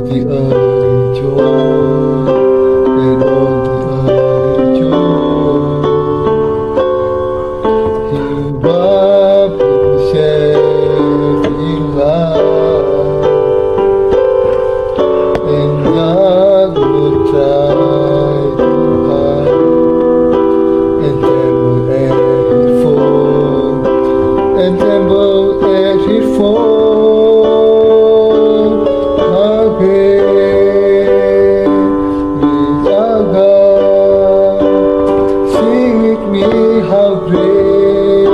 the early joy, and all the early joy. He wrapped himself in love, and God would try to hide, and tremble as he fall, and tremble as he fall. How great is our God? Sing with me, how great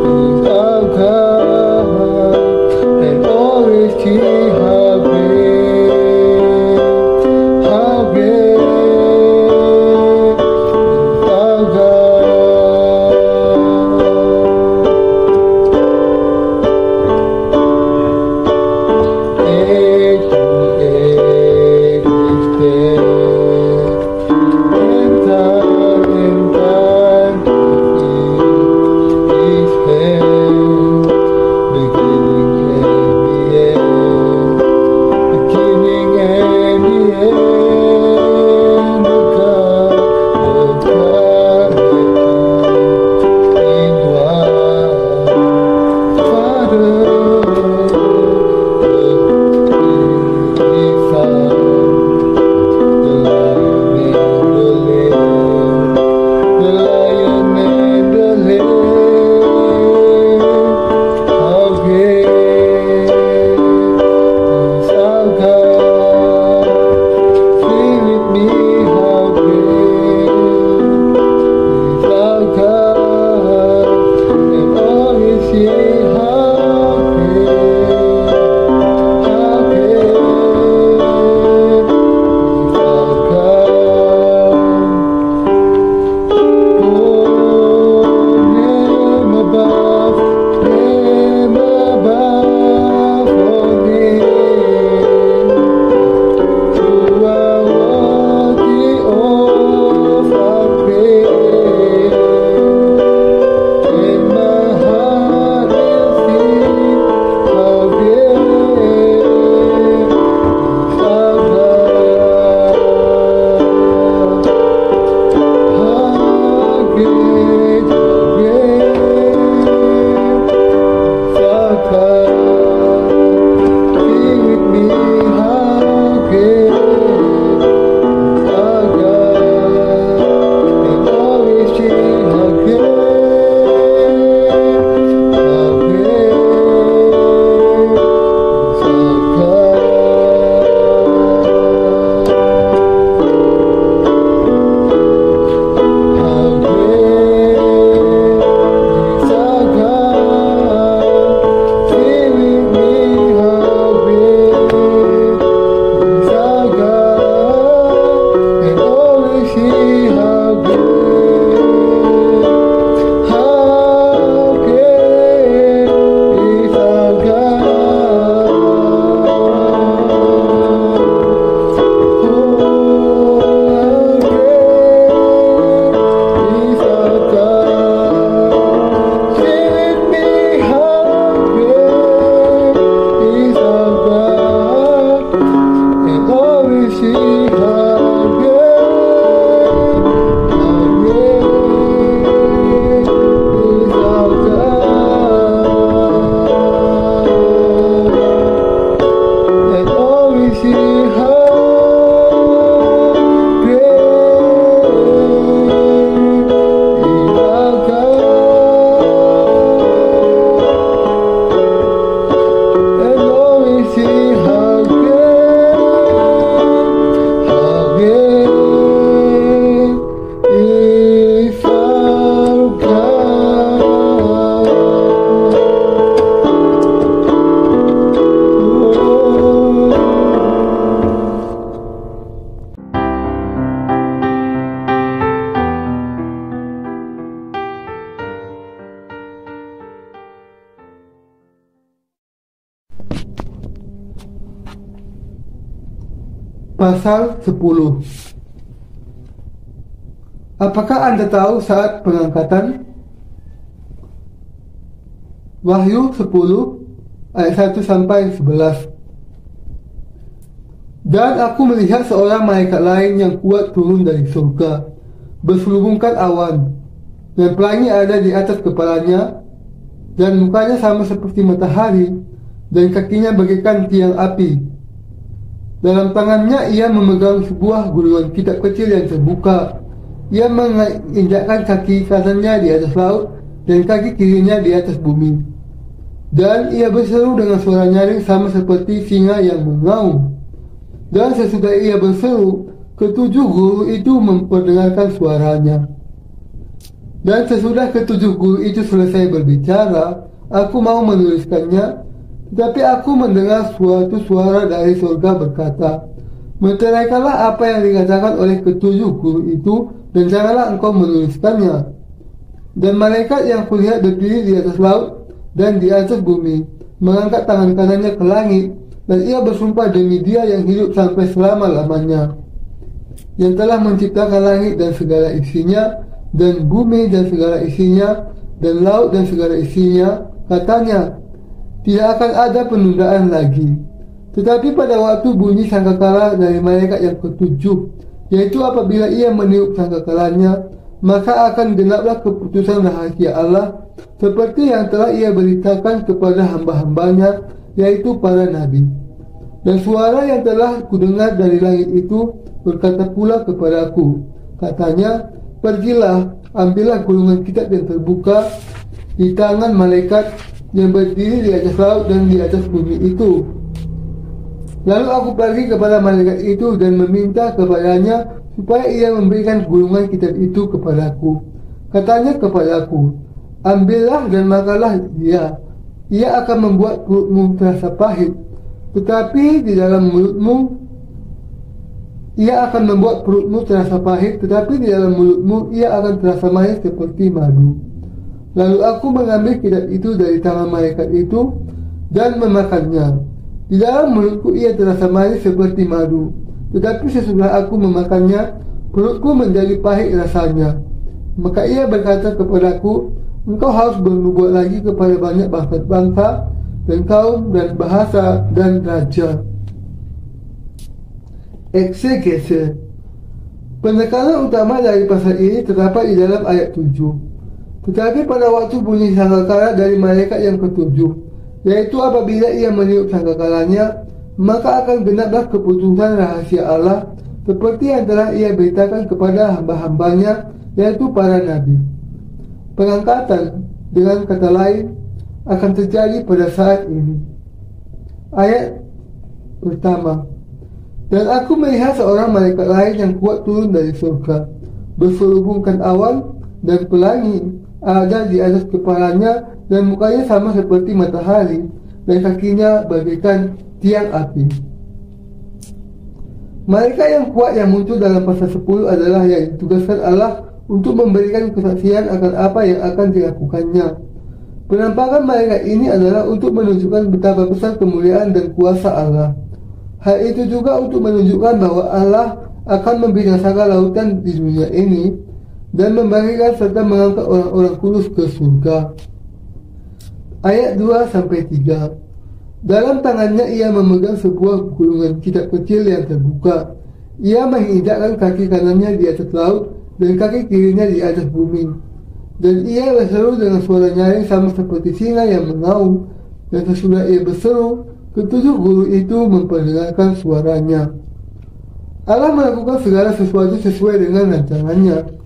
is our God, and always He, how great is our God. Age to age is there, and time to His hand, beginning and the end, beginning and the end, the God in one, Father, the Son, the Lion and the Lamb, the Lion and the Lamb. How great is our God? Sing with me, how great is our God, and all His years, how great is our God. Oh, name above all names, you are worthy of our praise, and my heart will sing, how great is our God. How great is our God. Sing with me, how great is our God, and always sing, how great is our God. How great is our God? Sing with me, how great is our God, and always see how great is our God. Oh, how great is our God. Sing with me, how great is our God, and always see how great is our God, and always see how Pasal 10. Apakah Anda tahu saat pengangkatan? Wahyu 10 ayat 1 sampai 11. Dan aku melihat seorang malaikat lain yang kuat turun dari surga, berselubungkan awan, dan pelangi ada di atas kepalanya, dan mukanya sama seperti matahari, dan kakinya bagaikan tiang api. Dalam tangannya ia memegang sebuah gulungan kitab kecil yang terbuka. Ia menginjakkan kaki kanannya di atas laut dan kaki kirinya di atas bumi. Dan ia berseru dengan suara nyaring sama seperti singa yang mengaum. Dan sesudah ia berseru, ketujuh guru itu memperdengarkan suaranya. Dan sesudah ketujuh guru itu selesai berbicara, aku mau menuliskannya, tetapi aku mendengar suatu suara dari surga berkata, "Meteraikanlah apa yang dikatakan oleh ketujuh guru itu, dan janganlah engkau menuliskannya." Dan malaikat yang kulihat berdiri di atas laut dan di atas bumi, mengangkat tangan kanannya ke langit, dan ia bersumpah demi Dia yang hidup sampai selama-lamanya, yang telah menciptakan langit dan segala isinya, dan bumi dan segala isinya, dan laut dan segala isinya. Katanya, tidak akan ada penundaan lagi. Tetapi pada waktu bunyi sangkakala dari malaikat yang ketujuh, yaitu apabila ia meniup sangkakalanya, maka akan genaplah keputusan rahasia Allah, seperti yang telah ia beritakan kepada hamba-hambanya, yaitu para nabi. Dan suara yang telah kudengar dari langit itu berkata pula kepadaku, katanya, "Pergilah, ambillah gulungan kitab yang terbuka di tangan malaikat yang berdiri di atas laut dan di atas bumi itu." Lalu aku pergi kepada malaikat itu dan meminta kepadanya supaya ia memberikan gulungan kitab itu kepadaku. Katanya kepadaku, "Ambillah dan makanlah dia. Ia akan membuat perutmu terasa pahit, tetapi di dalam mulutmu ia akan membuat perutmu terasa pahit, tetapi di dalam mulutmu ia akan terasa manis seperti madu." Lalu aku mengambil kitab itu dari tangan malaikat itu dan memakannya. Di dalam mulutku ia terasa manis seperti madu, tetapi sesudah aku memakannya, perutku menjadi pahit rasanya. Maka ia berkata kepadaku, "Engkau harus bernubuat lagi kepada banyak bangsa-bangsa dan kaum dan bahasa dan raja." Eksegese. Penekanan utama dari pasal ini terdapat di dalam ayat 7. Tetapi pada waktu bunyi sangkakala dari malaikat yang ketujuh, yaitu apabila ia meniup sangkakalanya, maka akan genaplah keputusan rahasia Allah, seperti yang telah ia beritakan kepada hamba-hambanya, yaitu para nabi. Pengangkatan, dengan kata lain, akan terjadi pada saat ini. Ayat pertama. Dan aku melihat seorang malaikat lain yang kuat turun dari surga, berselubungkan awan, dan pelangi ada di atas kepalanya, dan mukanya sama seperti matahari, dan kakinya bagaikan tiang api. Malaikat yang kuat yang muncul dalam pasal 10 adalah yang ditugaskan Allah untuk memberikan kesaksian akan apa yang akan dilakukannya. Penampakan malaikat ini adalah untuk menunjukkan betapa besar kemuliaan dan kuasa Allah. Hal itu juga untuk menunjukkan bahwa Allah akan membinasakan lautan di dunia ini dan membagikan serta mengangkat orang-orang kudus ke surga. Ayat 2-3. Dalam tangannya ia memegang sebuah gulungan kitab kecil yang terbuka. Ia menginjakkan kaki kanannya di atas laut dan kaki kirinya di atas bumi. Dan ia berseru dengan suara nyaring sama seperti singa yang mengaum. Dan sesudah ia berseru, ketujuh guru itu memperdengarkan suaranya. Allah melakukan segala sesuatu sesuai dengan rancangannya.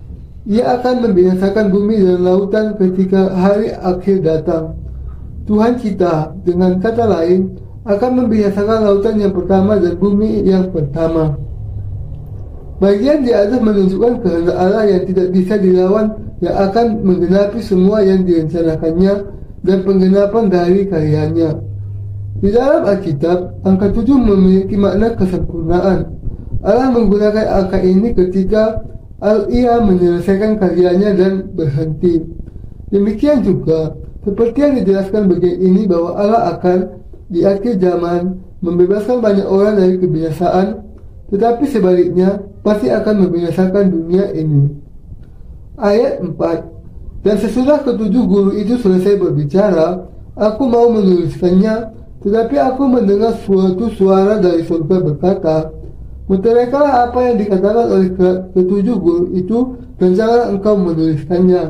Ia akan membinasakan bumi dan lautan ketika hari akhir datang. Tuhan kita, dengan kata lain, akan membinasakan lautan yang pertama dan bumi yang pertama. Bagian di atas menunjukkan kehendak Allah yang tidak bisa dilawan, yang akan menggenapi semua yang direncanakannya dan penggenapan dari karyanya. Di dalam Alkitab, angka 7 memiliki makna kesempurnaan. Allah menggunakan angka ini ketika ia menyelesaikan karyanya dan berhenti. Demikian juga, seperti yang dijelaskan bagian ini bahwa Allah akan di akhir zaman membebaskan banyak orang dari kebinasaan, tetapi sebaliknya pasti akan membinasakan dunia ini. Ayat 4. Dan sesudah ketujuh guru itu selesai berbicara, aku mau menuliskannya, tetapi aku mendengar suatu suara dari surga berkata, Meteraikanlah apa yang dikatakan oleh ketujuh guru itu dan janganlah engkau menuliskannya.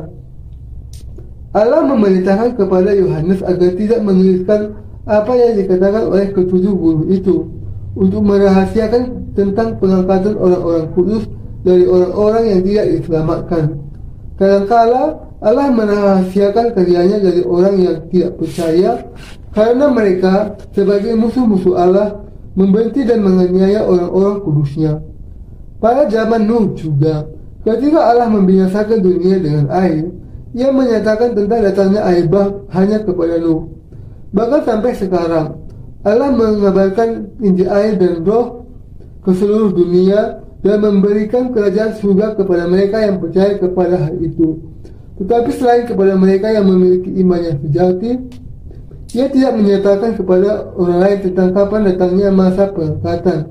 Allah memerintahkan kepada Yohanes agar tidak menuliskan apa yang dikatakan oleh ketujuh guru itu, untuk merahasiakan tentang pengangkatan orang-orang kudus dari orang-orang yang tidak diselamatkan. Kadangkala Allah merahasiakan karyanya dari orang yang tidak percaya, karena mereka sebagai musuh-musuh Allah membenci dan menganiaya orang-orang kudusnya. Pada zaman Nuh juga, ketika Allah membinasakan dunia dengan air, Ia menyatakan tentang datangnya air bah hanya kepada Nuh. Bahkan sampai sekarang, Allah mengabarkan Injil air dan Roh ke seluruh dunia dan memberikan kerajaan surga kepada mereka yang percaya kepada hal itu. Tetapi selain kepada mereka yang memiliki iman yang sejati, Ia tidak menyatakan kepada orang lain tentang kapan datangnya masa pengangkatan.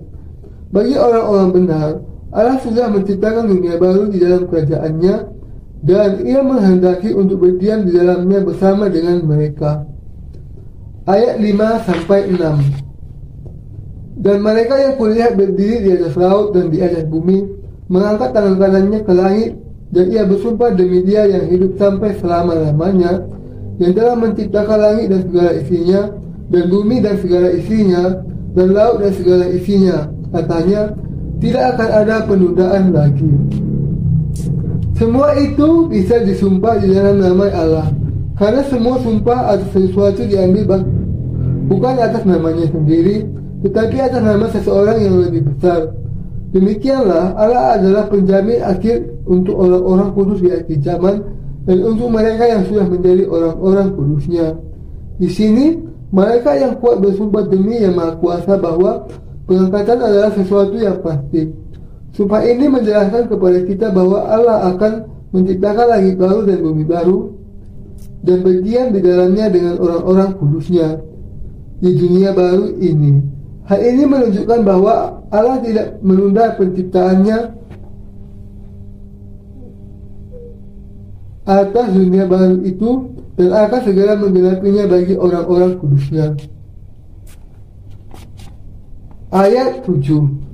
Bagi orang-orang benar, Allah sudah menciptakan dunia baru di dalam kerajaannya, dan Ia menghendaki untuk berdiam di dalamnya bersama dengan mereka. Ayat 5-6. Dan mereka yang kulihat berdiri di atas laut dan di atas bumi, mengangkat tangan kanannya ke langit, dan ia bersumpah demi Dia yang hidup sampai selama-lamanya, yang telah menciptakan langit dan segala isinya, dan bumi dan segala isinya, dan laut dan segala isinya. Katanya, tidak akan ada penundaan lagi. Semua itu bisa disumpah di dalam nama Allah, karena semua sumpah atas sesuatu diambil bukan atas namanya sendiri, tetapi atas nama seseorang yang lebih besar. Demikianlah Allah adalah penjamin akhir untuk orang-orang kudus di akhir zaman, dan untuk mereka yang sudah menjadi orang-orang kudusnya. Di sini, mereka yang kuat bersumpah demi Yang Maha Kuasa bahwa pengangkatan adalah sesuatu yang pasti. Sumpah ini menjelaskan kepada kita bahwa Allah akan menciptakan langit baru dan bumi baru, dan berdiam di dalamnya dengan orang-orang kudusnya di dunia baru ini. Hal ini menunjukkan bahwa Allah tidak menunda penciptaannya atas dunia baru itu, dan akan segera menggenapinya bagi orang-orang kudusnya. Ayat 7.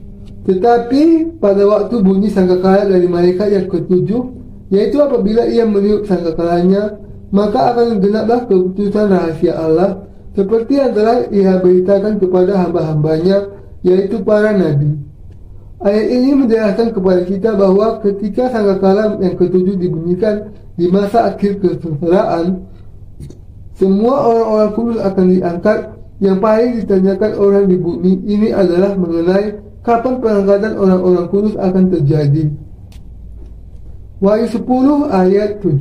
Tetapi pada waktu bunyi sangkakala dari malaikat yang ketujuh, yaitu apabila ia meniup sangkakalanya, maka akan genaplah keputusan rahasia Allah, seperti yang telah Ia beritakan kepada hamba-hambanya, yaitu para nabi. Ayat ini menjelaskan kepada kita bahwa ketika sangkakala yang ketujuh dibunyikan di masa akhir kesengsaraan, semua orang-orang kudus akan diangkat. Yang paling ditanyakan orang di bumi ini adalah mengenai kapan pengangkatan orang-orang kudus akan terjadi. Wahyu 10 ayat 7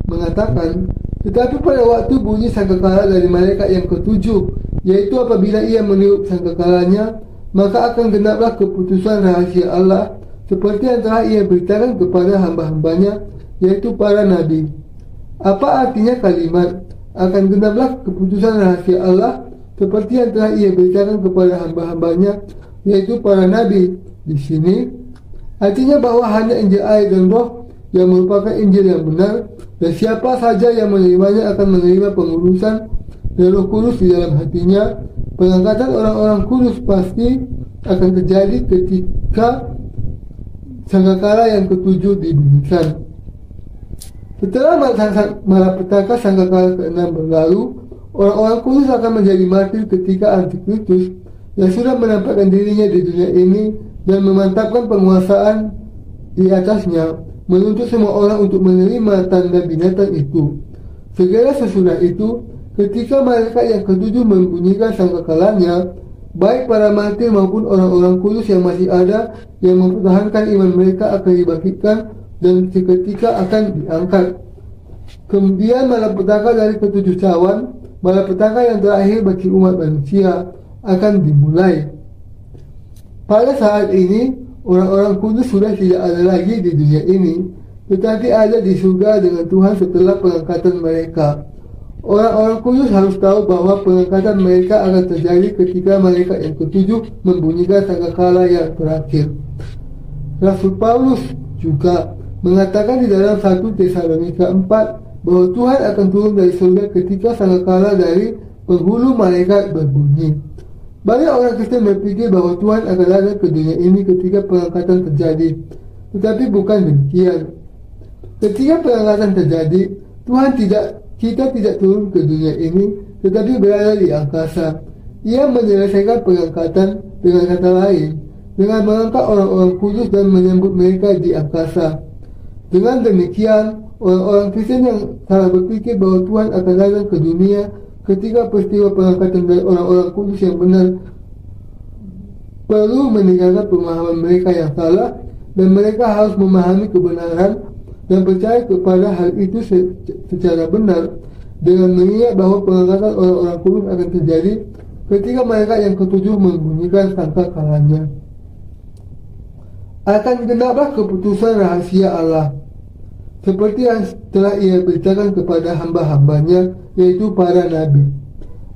mengatakan, tetapi pada waktu bunyi sangkakala dari malaikat yang ketujuh, yaitu apabila ia meniup sangkakalanya, maka akan genaplah keputusan rahasia Allah, seperti yang telah Ia beritakan kepada hamba-hambanya, yaitu para nabi. Apa artinya kalimat akan genaplah keputusan rahasia Allah, seperti yang telah Ia beritakan kepada hamba-hambanya, yaitu para nabi? Di sini artinya bahwa hanya Injil air dan Roh yang merupakan Injil yang benar, dan siapa saja yang menerimanya akan menerima pengurusan dan Roh Kudus di dalam hatinya. Pengangkatan orang-orang kudus pasti akan terjadi ketika sangkakala yang ketujuh dibunyikan. Setelah malapetaka sangkakala ke-6 berlalu, orang-orang kudus akan menjadi martir ketika Antikristus yang sudah menampakkan dirinya di dunia ini dan memantapkan penguasaan di atasnya, menuntut semua orang untuk menerima tanda binatang itu. Segera sesudah itu, ketika malaikat yang ketujuh membunyikan sangkakalanya, baik para martir maupun orang-orang kudus yang masih ada yang mempertahankan iman mereka akan dibangkitkan dan seketika akan diangkat. Kemudian malapetaka dari ketujuh cawan, malapetaka yang terakhir bagi umat manusia, akan dimulai. Pada saat ini, orang-orang kudus sudah tidak ada lagi di dunia ini, tetapi ada di surga dengan Tuhan setelah pengangkatan mereka. Orang-orang kudus harus tahu bahwa pengangkatan mereka akan terjadi ketika malaikat yang ketujuh membunyikan sangkakala yang terakhir. Rasul Paulus juga mengatakan di dalam 1 Tesalonika 4 bahwa Tuhan akan turun dari surga ketika sangkakala dari penghulu malaikat berbunyi. Banyak orang Kristen berpikir bahwa Tuhan akan datang ke dunia ini ketika pengangkatan terjadi. Tetapi bukan demikian. Ketika pengangkatan terjadi, kita tidak turun ke dunia ini, tetapi berada di angkasa. Ia menyelesaikan pengangkatan, dengan kata lain, dengan mengangkat orang-orang kudus dan menyambut mereka di angkasa. Dengan demikian, orang-orang Kristen yang salah berpikir bahwa Tuhan akan datang ke dunia ketika peristiwa pengangkatan dari orang-orang kudus yang benar, perlu meninggalkan pemahaman mereka yang salah, dan mereka harus memahami kebenaran dan percaya kepada hal itu secara benar, dengan mengingat bahwa pengangkatan orang-orang kudus akan terjadi ketika mereka yang ketujuh membunyikan sangkakalanya. Akan genaplah keputusan rahasia Allah, seperti yang telah ia beritakan kepada hamba-hambanya, yaitu para nabi.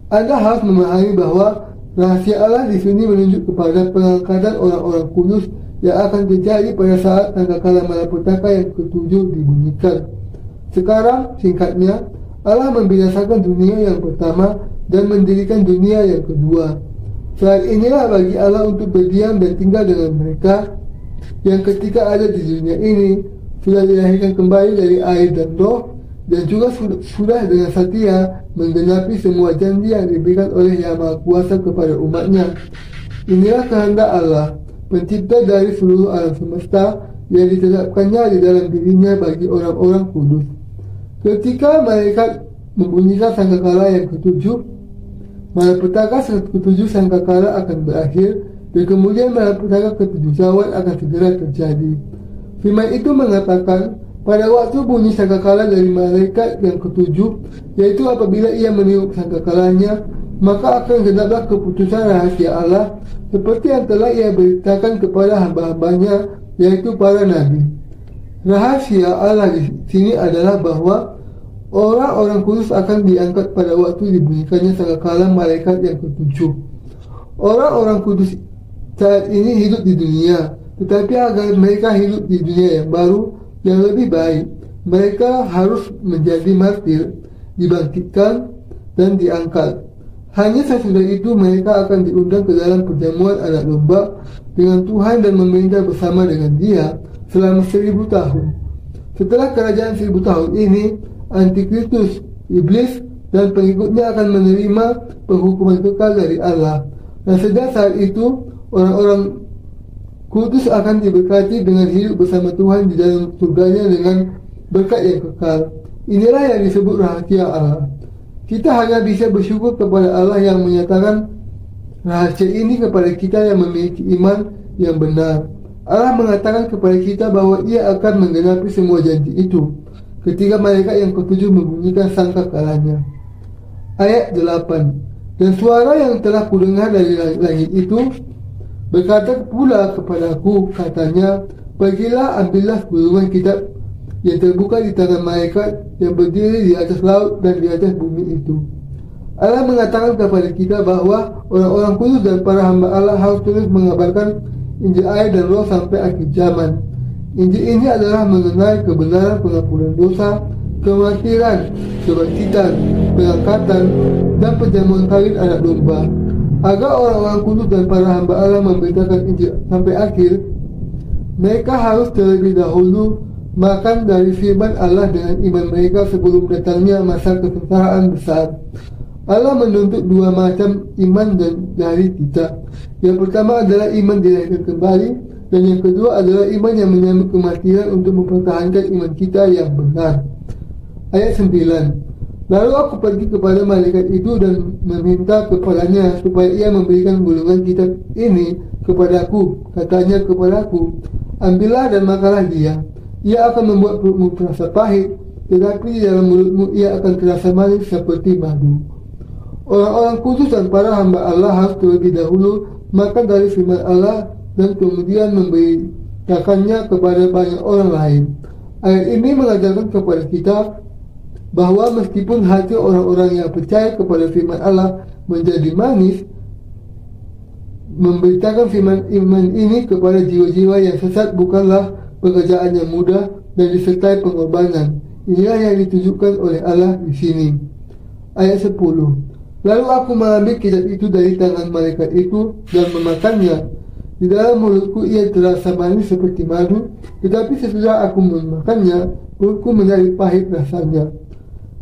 Anda harus memahami bahwa rahasia Allah di sini menunjuk kepada pengangkatan orang-orang kudus yang akan terjadi pada saat sangkakala malapetaka yang ketujuh dibunyikan. Sekarang, singkatnya, Allah membinasakan dunia yang pertama dan mendirikan dunia yang kedua. Saat inilah bagi Allah untuk berdiam dan tinggal dengan mereka yang ketika ada di dunia ini sudah dilahirkan kembali dari air dan roh, dan juga sudah dengan setia menggenapi semua janji yang diberikan oleh Yang Maha Kuasa kepada umatnya. Inilah kehendak Allah, pencipta dari seluruh alam semesta, yang ditetapkannya di dalam dirinya bagi orang-orang kudus. Ketika malaikat membunyikan sangkakala yang ketujuh, malapetaka ketujuh sangkakala akan berakhir, dan kemudian malapetaka ketujuh Syawal akan segera terjadi. Firman itu mengatakan, pada waktu bunyi sangkakala dari malaikat yang ketujuh, yaitu apabila ia meniup sangkakalanya, maka akan genaplah keputusan rahasia Allah, seperti yang telah ia beritakan kepada hamba-hambanya, yaitu para nabi. Rahasia Allah di sini adalah bahwa orang-orang kudus akan diangkat pada waktu dibunyikannya sangkakala malaikat yang ketujuh. Orang-orang kudus saat ini hidup di dunia, tetapi agar mereka hidup di dunia yang baru, yang lebih baik, mereka harus menjadi martir, dibangkitkan, dan diangkat. Hanya sesudah itu mereka akan diundang ke dalam perjamuan anak domba dengan Tuhan dan memerintah bersama dengan Dia selama 1000 tahun. Setelah kerajaan 1000 tahun ini, Antikristus, Iblis, dan pengikutnya akan menerima penghukuman kekal dari Allah. Dan sejak saat itu, orang-orang kudus akan diberkati dengan hidup bersama Tuhan di dalam surganya dengan berkat yang kekal. Inilah yang disebut rahasia Allah. Kita hanya bisa bersyukur kepada Allah yang menyatakan rahasia ini kepada kita yang memiliki iman yang benar. Allah mengatakan kepada kita bahwa Ia akan menggenapi semua janji itu ketika malaikat yang ketujuh membunyikan sangkakalanya. Ayat 8. Dan suara yang telah kudengar dari langit itu berkata pula kepadaku, katanya, pergilah ambillah gulungan kitab yang terbuka di tangan malaikat yang berdiri di atas laut dan di atas bumi itu. Allah mengatakan kepada kita bahwa orang-orang kudus dan para hamba Allah harus terus mengabarkan Injil air dan roh sampai akhir zaman. Injil ini adalah mengenai kebenaran pengampunan dosa, kemartiran, kebangkitan, pengangkatan, dan perjamuan kawin anak domba. Agar orang-orang kudus dan para hamba Allah memberitakan Injil sampai akhir, mereka harus terlebih dahulu makan dari firman Allah dengan iman mereka sebelum datangnya masa kesengsaraan besar. Allah menuntut dua macam iman dari kita. Yang pertama adalah iman dilahirkan kembali, dan yang kedua adalah iman yang menyambut kematian untuk mempertahankan iman kita yang benar. Ayat 9. Lalu aku pergi kepada malaikat itu dan meminta kepadanya supaya ia memberikan gulungan kitab ini kepadaku. Katanya kepadaku, ambillah dan makanlah dia. Ia akan membuat perutmu terasa pahit, tetapi di dalam mulutmu ia akan terasa manis seperti madu. Orang-orang kudus dan para hamba Allah harus terlebih dahulu makan dari firman Allah dan kemudian memberitakannya kepada banyak orang lain. Ayat ini mengajarkan kepada kita bahwa meskipun hati orang-orang yang percaya kepada firman Allah menjadi manis, memberitakan firman iman ini kepada jiwa-jiwa yang sesat bukanlah pekerjaan yang mudah dan disertai pengorbanan. Inilah yang ditunjukkan oleh Allah di sini. Ayat 10. Lalu aku mengambil kitab itu dari tangan malaikat itu dan memakannya. Di dalam mulutku ia terasa manis seperti madu, tetapi sesudah aku memakannya, perutku menjadi pahit rasanya.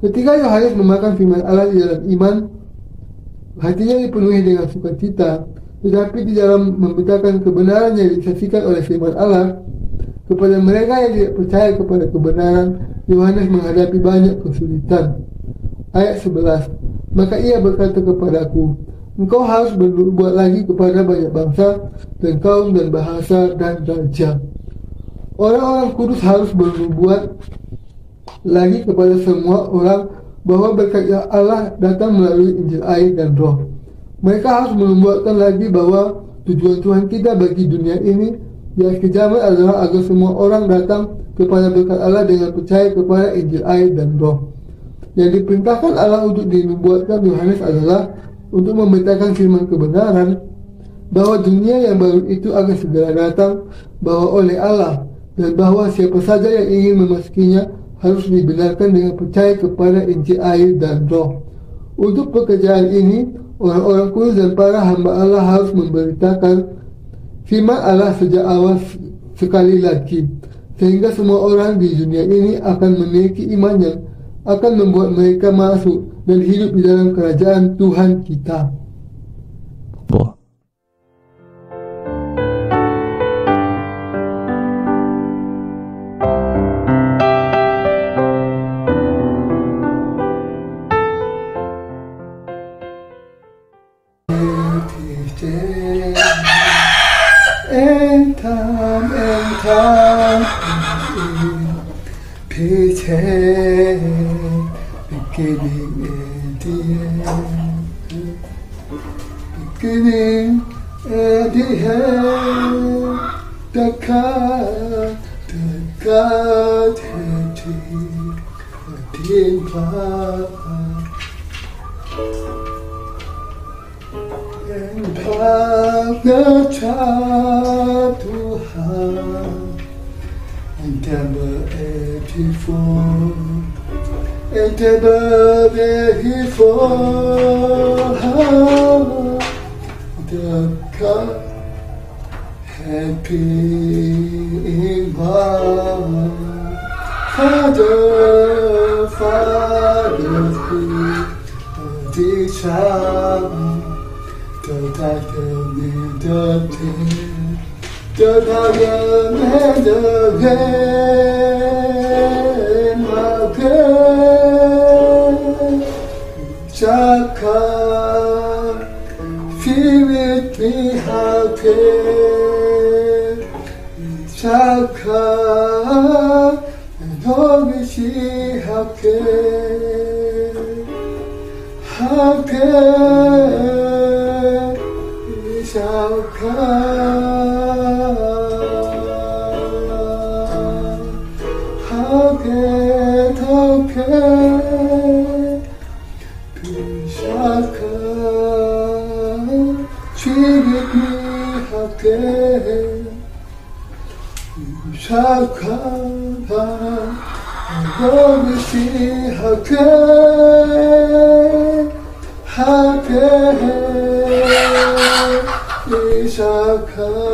Ketika Yohanes memakan firman Allah di dalam iman, hatinya dipenuhi dengan sukacita. Tetapi di dalam memberitakan kebenaran yang disaksikan oleh firman Allah kepada mereka yang tidak percaya kepada kebenaran, Yohanes menghadapi banyak kesulitan. Ayat 11. Maka ia berkata kepadaku, engkau harus berbuat lagi kepada banyak bangsa dan kaum dan bahasa dan raja. Orang-orang kudus harus berbuat lagi kepada semua orang bahwa berkat Allah datang melalui Injil air dan Roh. Mereka harus membuatkan lagi bahwa tujuan Tuhan kita bagi dunia ini di akhir zaman adalah agar semua orang datang kepada berkat Allah dengan percaya kepada Injil air dan Roh. Yang diperintahkan Allah untuk dinubuatkan Yohanes adalah untuk memberitakan firman kebenaran bahwa dunia yang baru itu akan segera datang bahwa oleh Allah, dan bahwa siapa saja yang ingin memasukinya harus dibenarkan dengan percaya kepada Injil air dan Roh. Untuk pekerjaan ini, orang-orang kudus dan para hamba Allah harus memberitakan firman Allah sejak awal sekali lagi, sehingga semua orang di dunia ini akan memiliki iman yang akan membuat mereka masuk dan hidup di dalam kerajaan Tuhan kita. Beginning at the end, the God had and the child to her, and never and never the God had been Father's the child, the diamond and the tin, the diamond and the rain, my God, Chaka, feel with me how good, Chaka, and always see how good, how good is our God, how good is our God, treat with me how good. Shaka, I'm gonna see how good is our God.